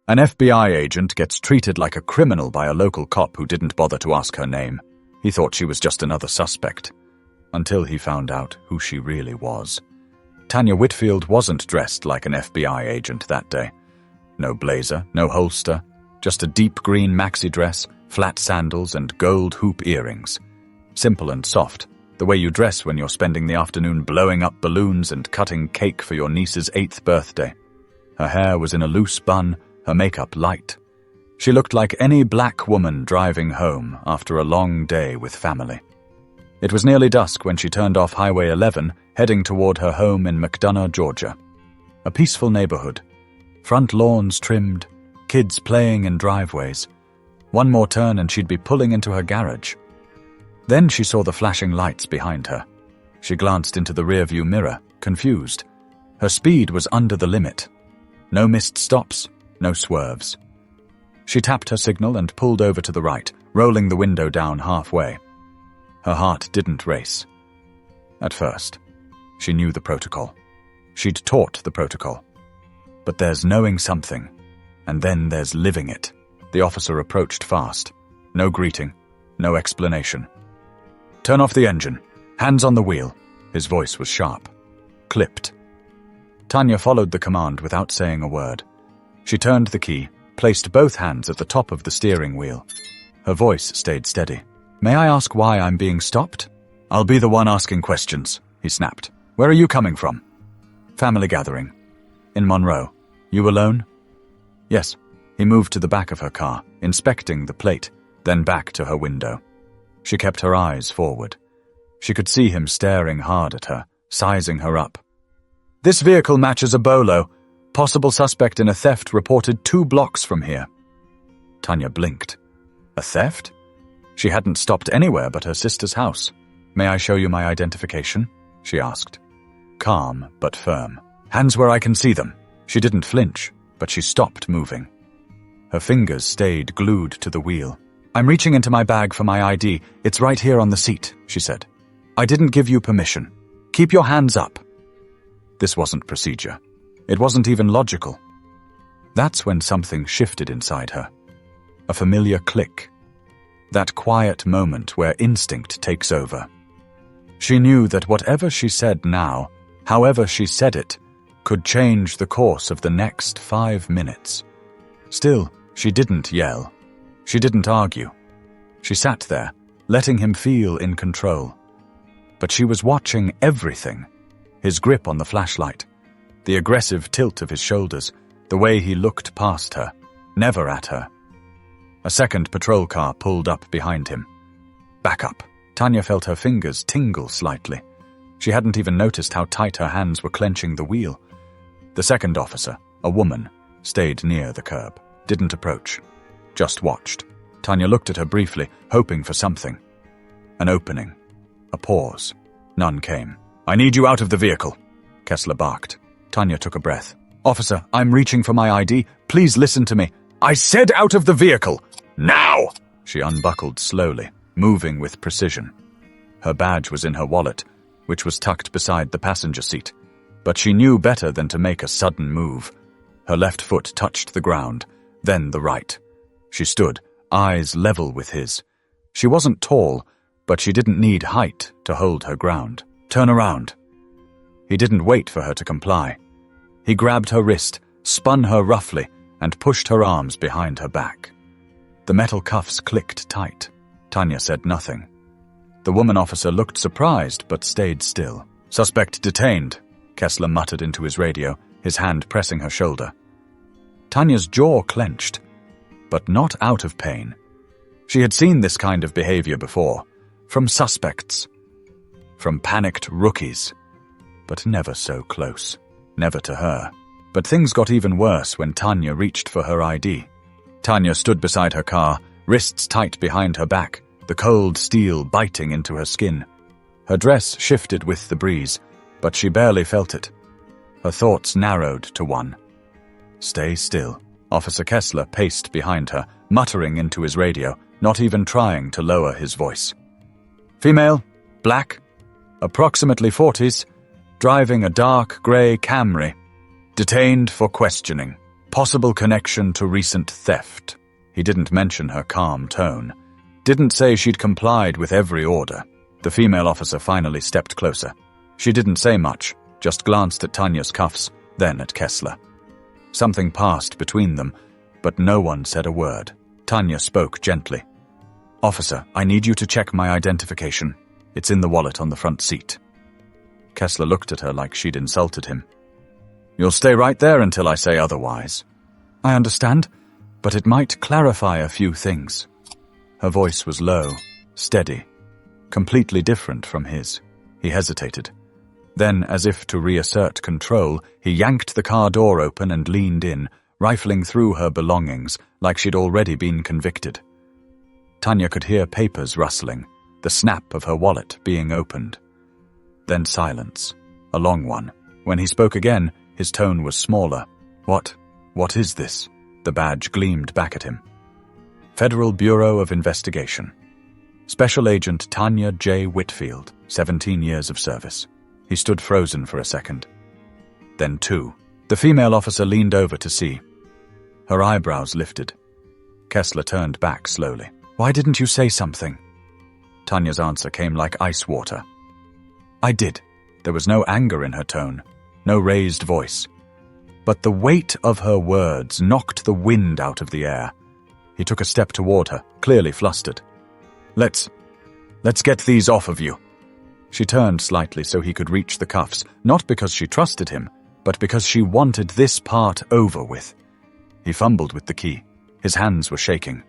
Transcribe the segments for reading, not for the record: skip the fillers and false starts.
An FBI agent gets treated like a criminal by a local cop who didn't bother to ask her name. He thought she was just another suspect. Until he found out who she really was. Tanya Whitfield wasn't dressed like an FBI agent that day. No blazer, no holster, just a deep green maxi dress, flat sandals, and gold hoop earrings. Simple and soft, the way you dress when you're spending the afternoon blowing up balloons and cutting cake for your niece's 8th birthday. Her hair was in a loose bun, her makeup light. She looked like any black woman driving home after a long day with family. It was nearly dusk when she turned off Highway 11, heading toward her home in McDonough, Georgia. A peaceful neighborhood. Front lawns trimmed, kids playing in driveways. One more turn and she'd be pulling into her garage. Then she saw the flashing lights behind her. She glanced into the rearview mirror, confused. Her speed was under the limit. No missed stops, no swerves. She tapped her signal and pulled over to the right, rolling the window down halfway. Her heart didn't race. At first, she knew the protocol. She'd taught the protocol. But there's knowing something, and then there's living it. The officer approached fast. No greeting, no explanation. "Turn off the engine. Hands on the wheel." His voice was sharp. Clipped. Tanya followed the command without saying a word. She turned the key, placed both hands at the top of the steering wheel. Her voice stayed steady. "May I ask why I'm being stopped?" "I'll be the one asking questions," he snapped. "Where are you coming from?" "Family gathering. In Monroe. You alone?" "Yes." He moved to the back of her car, inspecting the plate, then back to her window. She kept her eyes forward. She could see him staring hard at her, sizing her up. "This vehicle matches a Bolo. Possible suspect in a theft reported 2 blocks from here." Tanya blinked. A theft? She hadn't stopped anywhere but her sister's house. "May I show you my identification?" she asked. Calm but firm. "Hands where I can see them." She didn't flinch, but she stopped moving. Her fingers stayed glued to the wheel. "I'm reaching into my bag for my ID. It's right here on the seat," she said. "I didn't give you permission. Keep your hands up." This wasn't procedure. It wasn't even logical. That's when something shifted inside her. A familiar click. That quiet moment where instinct takes over. She knew that whatever she said now, however she said it, could change the course of the next 5 minutes. Still, she didn't yell. She didn't argue. She sat there, letting him feel in control. But she was watching everything. His grip on the flashlight, the aggressive tilt of his shoulders, the way he looked past her, never at her. A second patrol car pulled up behind him. Back up. Tanya felt her fingers tingle slightly. She hadn't even noticed how tight her hands were clenching the wheel. The second officer, a woman, stayed near the curb, didn't approach, just watched. Tanya looked at her briefly, hoping for something. An opening. A pause. None came. "I need you out of the vehicle," Kessler barked. Tanya took a breath. "Officer, I'm reaching for my ID. Please listen to me." "I said out of the vehicle! Now!" She unbuckled slowly, moving with precision. Her badge was in her wallet, which was tucked beside the passenger seat. But she knew better than to make a sudden move. Her left foot touched the ground, then the right. She stood, eyes level with his. She wasn't tall, but she didn't need height to hold her ground. "Turn around." He didn't wait for her to comply. He grabbed her wrist, spun her roughly, and pushed her arms behind her back. The metal cuffs clicked tight. Tanya said nothing. The woman officer looked surprised but stayed still. "Suspect detained," Kessler muttered into his radio, his hand pressing her shoulder. Tanya's jaw clenched, but not out of pain. She had seen this kind of behavior before, from suspects, from panicked rookies, but never so close, never to her. But things got even worse when Tanya reached for her ID. Tanya stood beside her car, wrists tight behind her back, the cold steel biting into her skin. Her dress shifted with the breeze, but she barely felt it. Her thoughts narrowed to one. "Stay still." Officer Kessler paced behind her, muttering into his radio, not even trying to lower his voice. "Female, black, approximately 40s, driving a dark grey Camry, detained for questioning." Possible connection to recent theft. He didn't mention her calm tone. Didn't say she'd complied with every order. The female officer finally stepped closer. She didn't say much, just glanced at Tanya's cuffs, then at Kessler. Something passed between them, but no one said a word. Tanya spoke gently. "Officer, I need you to check my identification. It's in the wallet on the front seat." Kessler looked at her like she'd insulted him. "You'll stay right there until I say otherwise." "I understand, but it might clarify a few things." Her voice was low, steady, completely different from his. He hesitated. Then, as if to reassert control, he yanked the car door open and leaned in, rifling through her belongings like she'd already been convicted. Tanya could hear papers rustling, the snap of her wallet being opened. Then silence, a long one. When he spoke again, his tone was smaller. What is this?" The badge gleamed back at him. "Federal Bureau of Investigation. Special Agent Tanya J. Whitfield, 17 years of service." He stood frozen for a second. Then 2. The female officer leaned over to see. Her eyebrows lifted. Kessler turned back slowly. "Why didn't you say something?" Tanya's answer came like ice water. "I did." There was no anger in her tone, no raised voice. But the weight of her words knocked the wind out of the air. He took a step toward her, clearly flustered. Let's get these off of you." She turned slightly so he could reach the cuffs, not because she trusted him, but because she wanted this part over with. He fumbled with the key. His hands were shaking.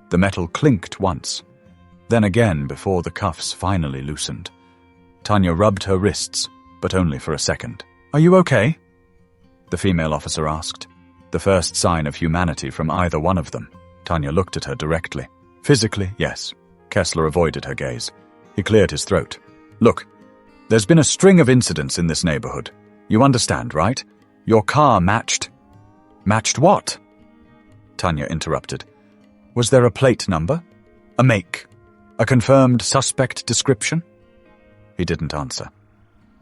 The metal clinked once, then again before the cuffs finally loosened. Tanya rubbed her wrists, but only for a second. "Are you okay?" the female officer asked. The first sign of humanity from either one of them. Tanya looked at her directly. "Physically, yes." Kessler avoided her gaze. He cleared his throat. "Look, there's been a string of incidents in this neighborhood. You understand, right? Your car matched..." "Matched what?" Tanya interrupted. "Was there a plate number? A make? A confirmed suspect description?" He didn't answer.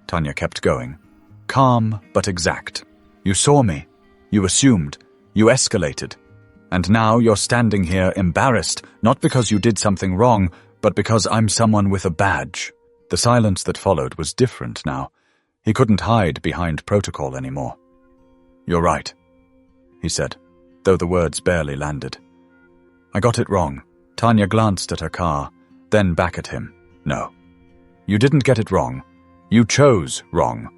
Tanya kept going. "Calm but exact. You saw me. You assumed. You escalated. And now you're standing here embarrassed, not because you did something wrong, but because I'm someone with a badge." The silence that followed was different now. He couldn't hide behind protocol anymore. "You're right," he said, though the words barely landed. "I got it wrong." Tanya glanced at her car, then back at him. "No. You didn't get it wrong. You chose wrong.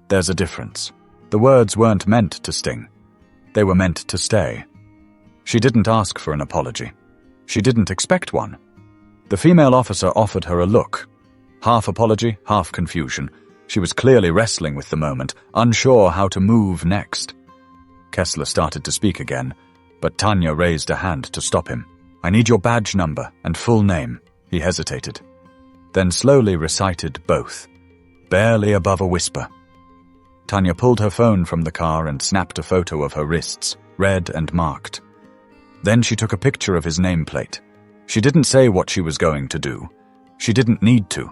There's a difference." The words weren't meant to sting. They were meant to stay. She didn't ask for an apology. She didn't expect one. The female officer offered her a look. Half apology, half confusion. She was clearly wrestling with the moment, unsure how to move next. Kessler started to speak again, but Tanya raised a hand to stop him. "I need your badge number and full name." He hesitated, then slowly recited both, barely above a whisper. Tanya pulled her phone from the car and snapped a photo of her wrists, red and marked. Then she took a picture of his nameplate. She didn't say what she was going to do. She didn't need to.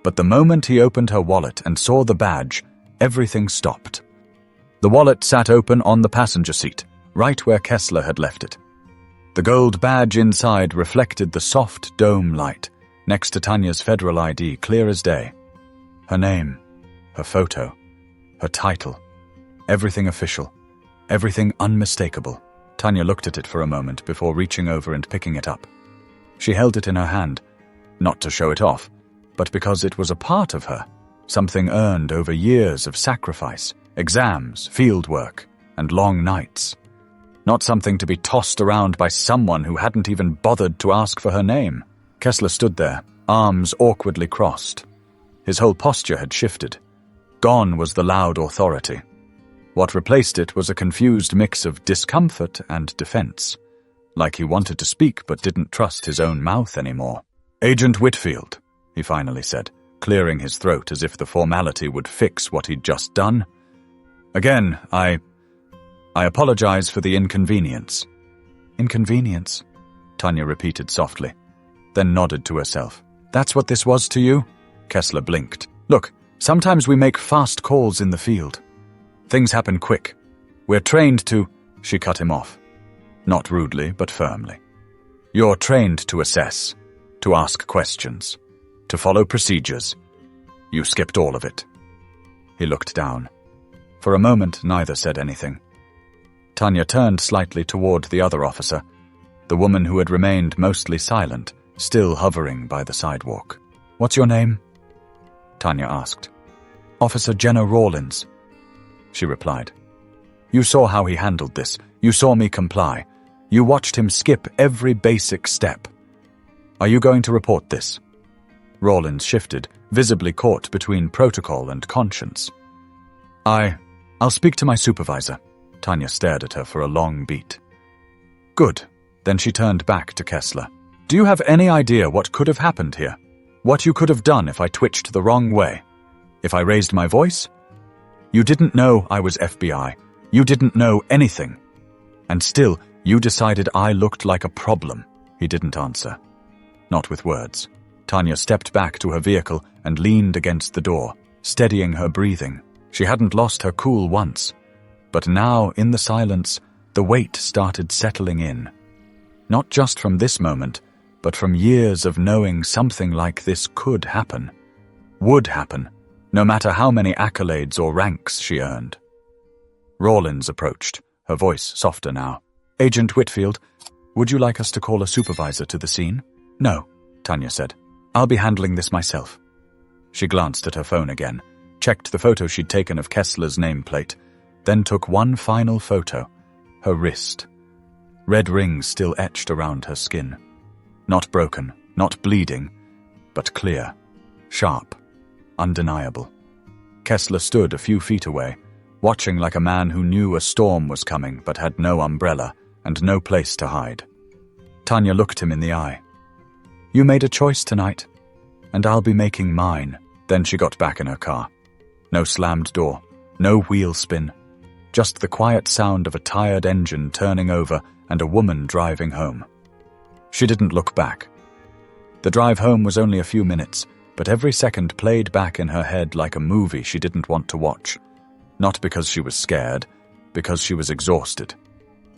But the moment he opened her wallet and saw the badge, everything stopped. The wallet sat open on the passenger seat, right where Kessler had left it. The gold badge inside reflected the soft dome light, next to Tanya's federal ID, clear as day. Her name, her photo, her title, everything official, everything unmistakable. Tanya looked at it for a moment before reaching over and picking it up. She held it in her hand, not to show it off, but because it was a part of her, something earned over years of sacrifice, exams, field work, and long nights. Not something to be tossed around by someone who hadn't even bothered to ask for her name. Kessler stood there, arms awkwardly crossed. His whole posture had shifted. Gone was the loud authority. What replaced it was a confused mix of discomfort and defense, like he wanted to speak but didn't trust his own mouth anymore. "Agent Whitfield," he finally said, clearing his throat as if the formality would fix what he'd just done. "Again, I apologize for the inconvenience." "Inconvenience?" Tanya repeated softly, then nodded to herself. "That's what this was to you?" Kessler blinked. "Look, sometimes we make fast calls in the field. Things happen quick. We're trained to—" She cut him off. Not rudely, but firmly. "You're trained to assess, to ask questions, to follow procedures. You skipped all of it." He looked down. For a moment, neither said anything. Tanya turned slightly toward the other officer, the woman who had remained mostly silent, still hovering by the sidewalk. "What's your name?" Tanya asked. "Officer Jenna Rawlins," she replied. "You saw how he handled this. You saw me comply. You watched him skip every basic step. Are you going to report this?" Rawlins shifted, visibly caught between protocol and conscience. I'll speak to my supervisor." Tanya stared at her for a long beat. "Good." Then she turned back to Kessler. "Do you have any idea what could have happened here? What you could have done if I twitched the wrong way? If I raised my voice? You didn't know I was FBI. You didn't know anything. And still, you decided I looked like a problem." He didn't answer. Not with words. Tanya stepped back to her vehicle and leaned against the door, steadying her breathing. She hadn't lost her cool once. But now, in the silence, the weight started settling in. Not just from this moment, but from years of knowing something like this could happen. Would happen, no matter how many accolades or ranks she earned. Rawlins approached, her voice softer now. "Agent Whitfield, would you like us to call a supervisor to the scene?" "No," Tanya said. "I'll be handling this myself." She glanced at her phone again, checked the photo she'd taken of Kessler's nameplate, then took one final photo, her wrist. Red rings still etched around her skin. Not broken, not bleeding, but clear, sharp, undeniable. Kessler stood a few feet away, watching like a man who knew a storm was coming but had no umbrella and no place to hide. Tanya looked him in the eye. "You made a choice tonight, and I'll be making mine." Then she got back in her car. No slammed door, no wheel spin, just the quiet sound of a tired engine turning over and a woman driving home. She didn't look back. The drive home was only a few minutes, but every second played back in her head like a movie she didn't want to watch. Not because she was scared, because she was exhausted.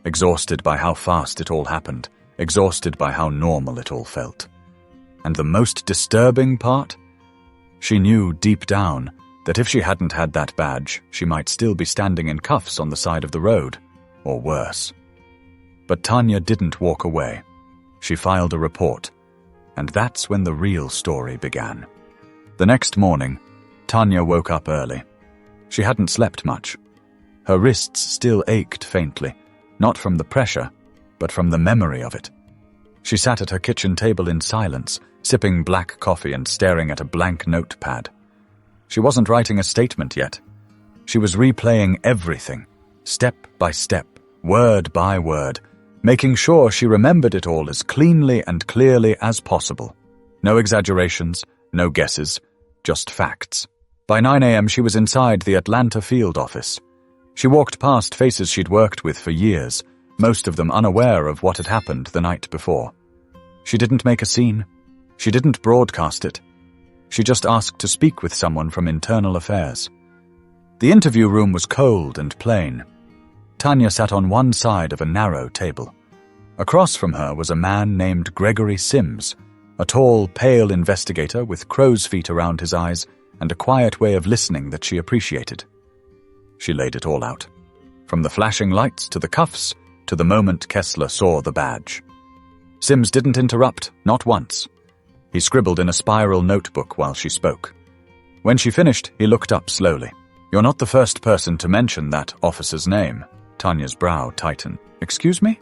Exhausted by how fast it all happened, exhausted by how normal it all felt. And the most disturbing part? She knew deep down that if she hadn't had that badge, she might still be standing in cuffs on the side of the road, or worse. But Tanya didn't walk away. She filed a report, and that's when the real story began. The next morning, Tanya woke up early. She hadn't slept much. Her wrists still ached faintly, not from the pressure, but from the memory of it. She sat at her kitchen table in silence, sipping black coffee and staring at a blank notepad. She wasn't writing a statement yet. She was replaying everything, step by step, word by word, making sure she remembered it all as cleanly and clearly as possible. No exaggerations, no guesses, just facts. By 9 a.m. she was inside the Atlanta field office. She walked past faces she'd worked with for years, most of them unaware of what had happened the night before. She didn't make a scene. She didn't broadcast it. She just asked to speak with someone from internal affairs. The interview room was cold and plain. Tanya sat on one side of a narrow table. Across from her was a man named Gregory Sims, a tall, pale investigator with crow's feet around his eyes and a quiet way of listening that she appreciated. She laid it all out, from the flashing lights to the cuffs to the moment Kessler saw the badge. Sims didn't interrupt, not once. He scribbled in a spiral notebook while she spoke. When she finished, he looked up slowly. "You're not the first person to mention that officer's name." Tanya's brow tightened. "Excuse me?"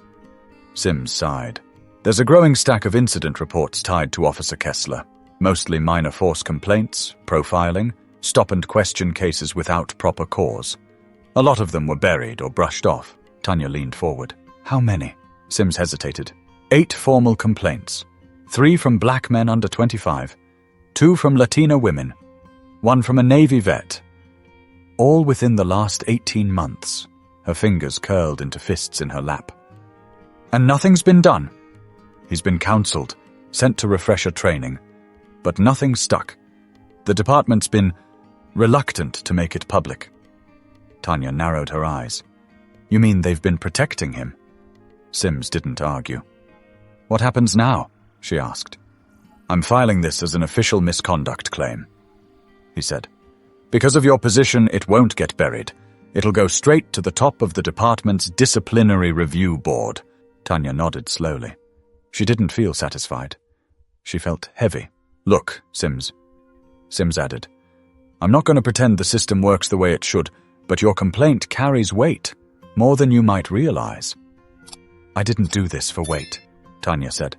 Sims sighed. "There's a growing stack of incident reports tied to Officer Kessler, mostly minor force complaints, profiling, stop-and-question cases without proper cause. A lot of them were buried or brushed off." Tanya leaned forward. "How many?" Sims hesitated. 8 formal complaints. 3 from black men under 25, 2 from Latina women, 1 from a Navy vet. All within the last 18 months. Her fingers curled into fists in her lap. "And nothing's been done." He's been counseled, sent to refresher training, but nothing stuck. The department's been reluctant to make it public. Tanya narrowed her eyes. You mean they've been protecting him? Sims didn't argue. What happens now? She asked. I'm filing this as an official misconduct claim, he said. Because of your position, it won't get buried. It'll go straight to the top of the department's disciplinary review board. Tanya nodded slowly. She didn't feel satisfied. She felt heavy. Look, Sims added. I'm not going to pretend the system works the way it should, but your complaint carries weight, more than you might realize. I didn't do this for weight, Tanya said.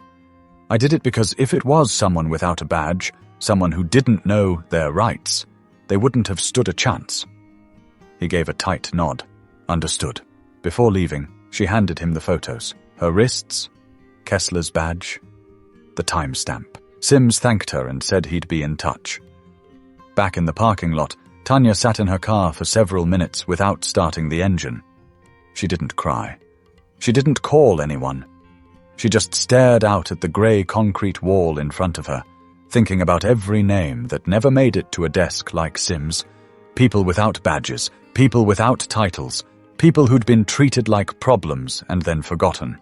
I did it because if it was someone without a badge, someone who didn't know their rights, they wouldn't have stood a chance. He gave a tight nod. Understood. Before leaving, she handed him the photos. Her wrists, Kessler's badge, the timestamp. Sims thanked her and said he'd be in touch. Back in the parking lot, Tanya sat in her car for several minutes without starting the engine. She didn't cry. She didn't call anyone. She just stared out at the grey concrete wall in front of her, thinking about every name that never made it to a desk like Sims. People without badges, people without titles, people who'd been treated like problems and then forgotten.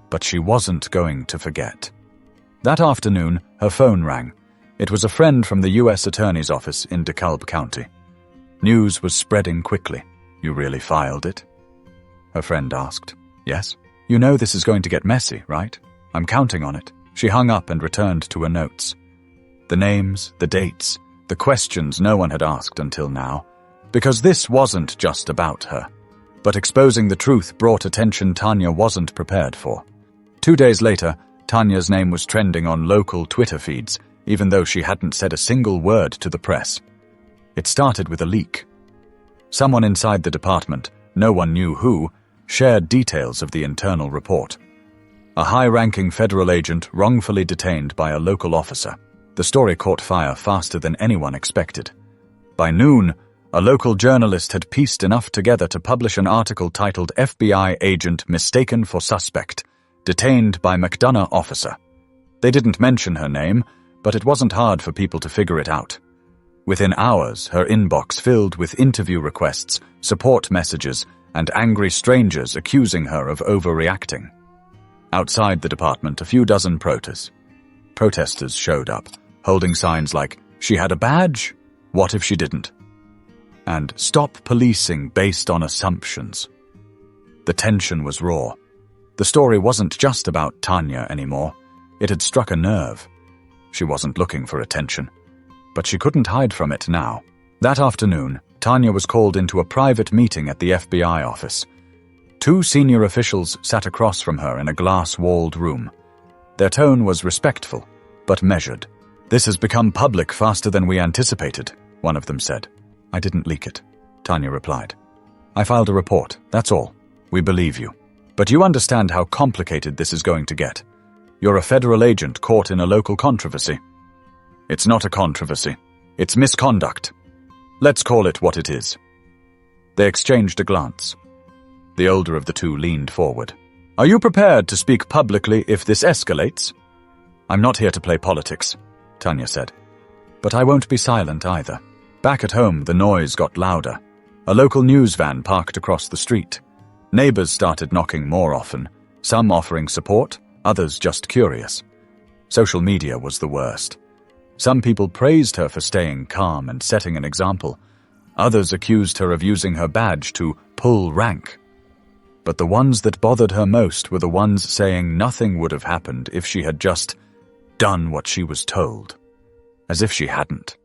But she wasn't going to forget. That afternoon, her phone rang. It was a friend from the U.S. Attorney's Office in DeKalb County. News was spreading quickly. You really filed it? Her friend asked. Yes. You know this is going to get messy, right? I'm counting on it. She hung up and returned to her notes. The names, the dates, the questions no one had asked until now. Because this wasn't just about her. But exposing the truth brought attention Tanya wasn't prepared for. 2 days later, Tanya's name was trending on local Twitter feeds, even though she hadn't said a single word to the press. It started with a leak. Someone inside the department, no one knew who, shared details of the internal report. A high-ranking federal agent wrongfully detained by a local officer. The story caught fire faster than anyone expected. By noon, a local journalist had pieced enough together to publish an article titled FBI Agent Mistaken for Suspect, Detained by McDonough Officer. They didn't mention her name, but it wasn't hard for people to figure it out. Within hours, her inbox filled with interview requests, support messages, and angry strangers accusing her of overreacting. Outside the department, a few dozen protesters showed up, holding signs like, "She had a badge? What if she didn't?" And "Stop policing based on assumptions." The tension was raw. The story wasn't just about Tanya anymore. It had struck a nerve. She wasn't looking for attention, but she couldn't hide from it now. That afternoon, Tanya was called into a private meeting at the FBI office. 2 senior officials sat across from her in a glass-walled room. Their tone was respectful, but measured. "This has become public faster than we anticipated," one of them said. "I didn't leak it," Tanya replied. "I filed a report, that's all. We believe you. But you understand how complicated this is going to get. You're a federal agent caught in a local controversy." "It's not a controversy. It's misconduct. Let's call it what it is." They exchanged a glance. The older of the two leaned forward. "Are you prepared to speak publicly if this escalates?" "I'm not here to play politics," Tanya said. "But I won't be silent either." Back at home, the noise got louder. A local news van parked across the street. Neighbors started knocking more often, some offering support, others just curious. Social media was the worst. Some people praised her for staying calm and setting an example. Others accused her of using her badge to pull rank. But the ones that bothered her most were the ones saying nothing would have happened if she had just done what she was told. As if she hadn't.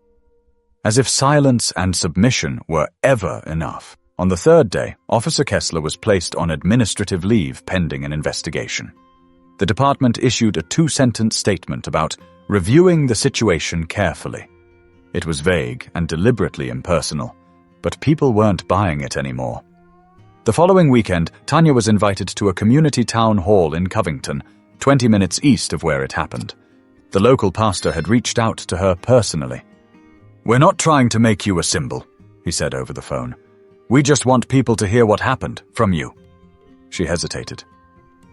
As if silence and submission were ever enough. On the 3rd day, Officer Kessler was placed on administrative leave pending an investigation. The department issued a 2-sentence statement about reviewing the situation carefully. It was vague and deliberately impersonal, but people weren't buying it anymore. The following weekend, Tanya was invited to a community town hall in Covington, 20 minutes east of where it happened. The local pastor had reached out to her personally. "We're not trying to make you a symbol," he said over the phone. "We just want people to hear what happened from you." She hesitated.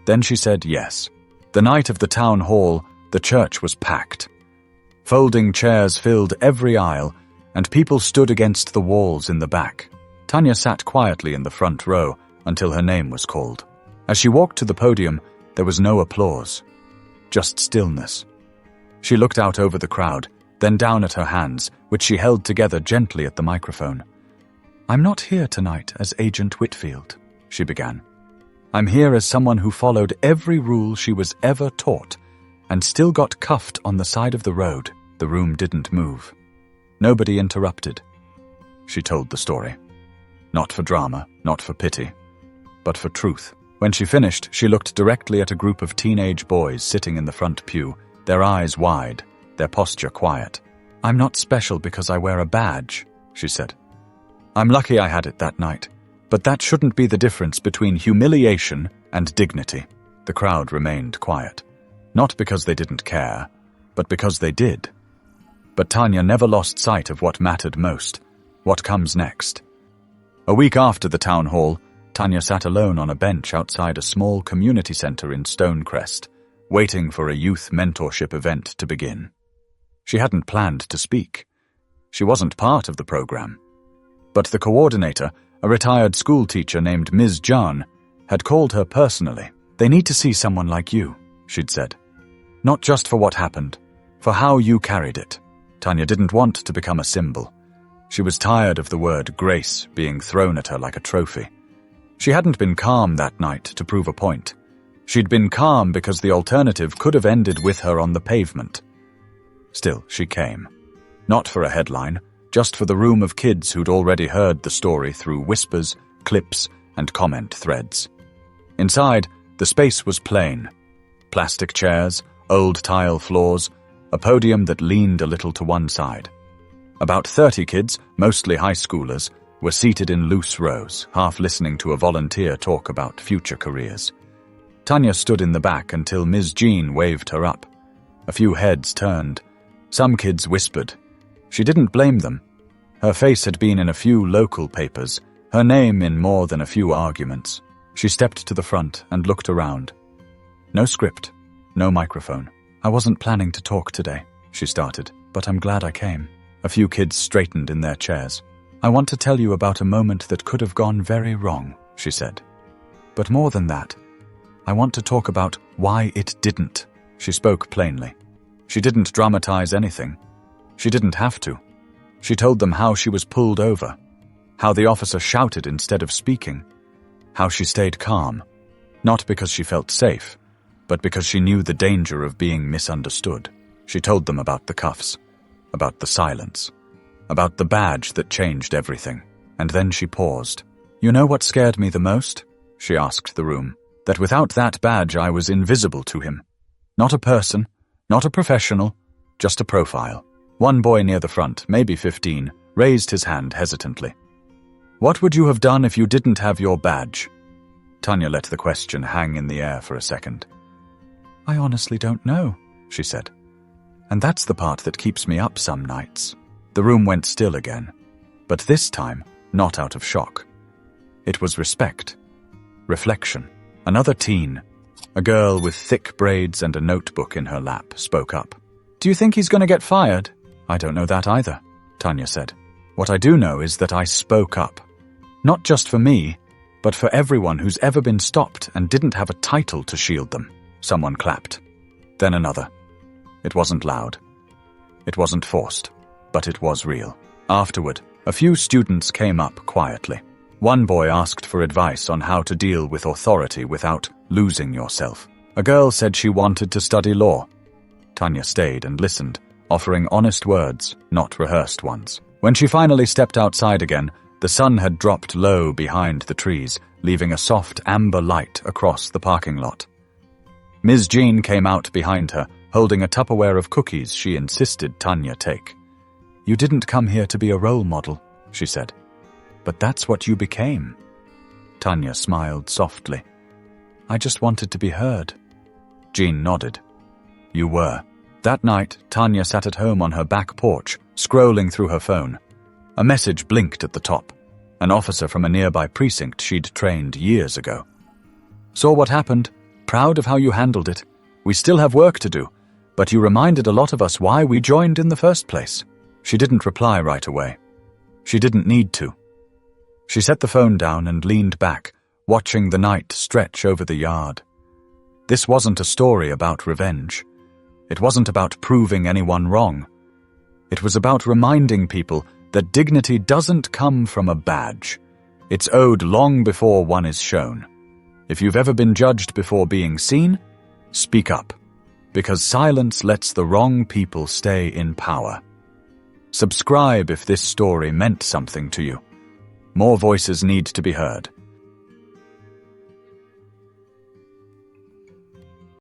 Then she said yes. The night of the town hall, the church was packed. Folding chairs filled every aisle, and people stood against the walls in the back. Tanya sat quietly in the front row, until her name was called. As she walked to the podium, there was no applause, just stillness. She looked out over the crowd, then down at her hands, which she held together gently at the microphone. "I'm not here tonight as Agent Whitfield," she began. "I'm here as someone who followed every rule she was ever taught and still got cuffed on the side of the road." The room didn't move. Nobody interrupted. She told the story. Not for drama, not for pity, but for truth. When she finished, she looked directly at a group of teenage boys sitting in the front pew, their eyes wide, their posture quiet. "I'm not special because I wear a badge," she said. "I'm lucky I had it that night, but that shouldn't be the difference between humiliation and dignity." The crowd remained quiet, not because they didn't care, but because they did. But Tanya never lost sight of what mattered most, what comes next. A week after the town hall, Tanya sat alone on a bench outside a small community center in Stonecrest, waiting for a youth mentorship event to begin. She hadn't planned to speak. She wasn't part of the program. But the coordinator, a retired school teacher named Ms. John, had called her personally. "They need to see someone like you," she'd said. "Not just for what happened, for how you carried it." Tanya didn't want to become a symbol. She was tired of the word grace being thrown at her like a trophy. She hadn't been calm that night to prove a point. She'd been calm because the alternative could have ended with her on the pavement. Still, she came. Not for a headline, just for the room of kids who'd already heard the story through whispers, clips, and comment threads. Inside, the space was plain. Plastic chairs, old tile floors, a podium that leaned a little to one side. About 30 kids, mostly high schoolers, were seated in loose rows, half listening to a volunteer talk about future careers. Tanya stood in the back until Ms. Jean waved her up. A few heads turned. Some kids whispered. She didn't blame them. Her face had been in a few local papers, her name in more than a few arguments. She stepped to the front and looked around. No script, no microphone. "I wasn't planning to talk today," she started, "but I'm glad I came." A few kids straightened in their chairs. "I want to tell you about a moment that could have gone very wrong," she said. "But more than that, I want to talk about why it didn't." She spoke plainly. She didn't dramatize anything. She didn't have to. She told them how she was pulled over, how the officer shouted instead of speaking, how she stayed calm, not because she felt safe, but because she knew the danger of being misunderstood. She told them about the cuffs, about the silence, about the badge that changed everything. And then she paused. "You know what scared me the most?" she asked the room. "That without that badge I was invisible to him. Not a person, not a professional, just a profile." One boy near the front, maybe 15, raised his hand hesitantly. "What would you have done if you didn't have your badge?" Tanya let the question hang in the air for a second. "I honestly don't know," she said. "And that's the part that keeps me up some nights." The room went still again, but this time not out of shock. It was respect. Reflection. Another teen, a girl with thick braids and a notebook in her lap, spoke up. "Do you think he's going to get fired?" "I don't know that either," Tanya said. "What I do know is that I spoke up. Not just for me, but for everyone who's ever been stopped and didn't have a title to shield them." Someone clapped. Then another. It wasn't loud. It wasn't forced, but it was real. Afterward, a few students came up quietly. One boy asked for advice on how to deal with authority without losing yourself. A girl said she wanted to study law. Tanya stayed and listened, offering honest words, not rehearsed ones. When she finally stepped outside again, the sun had dropped low behind the trees, leaving a soft amber light across the parking lot. Ms. Jean came out behind her, holding a Tupperware of cookies she insisted Tanya take. "You didn't come here to be a role model," she said. "But that's what you became." Tanya smiled softly. "I just wanted to be heard." Jean nodded. "You were." That night, Tanya sat at home on her back porch, scrolling through her phone. A message blinked at the top. An officer from a nearby precinct she'd trained years ago. "Saw what happened. Proud of how you handled it. We still have work to do, but you reminded a lot of us why we joined in the first place." She didn't reply right away. She didn't need to. She set the phone down and leaned back, watching the night stretch over the yard. This wasn't a story about revenge. It wasn't about proving anyone wrong. It was about reminding people that dignity doesn't come from a badge. It's owed long before one is shown. If you've ever been judged before being seen, speak up, because silence lets the wrong people stay in power. Subscribe if this story meant something to you. More voices need to be heard.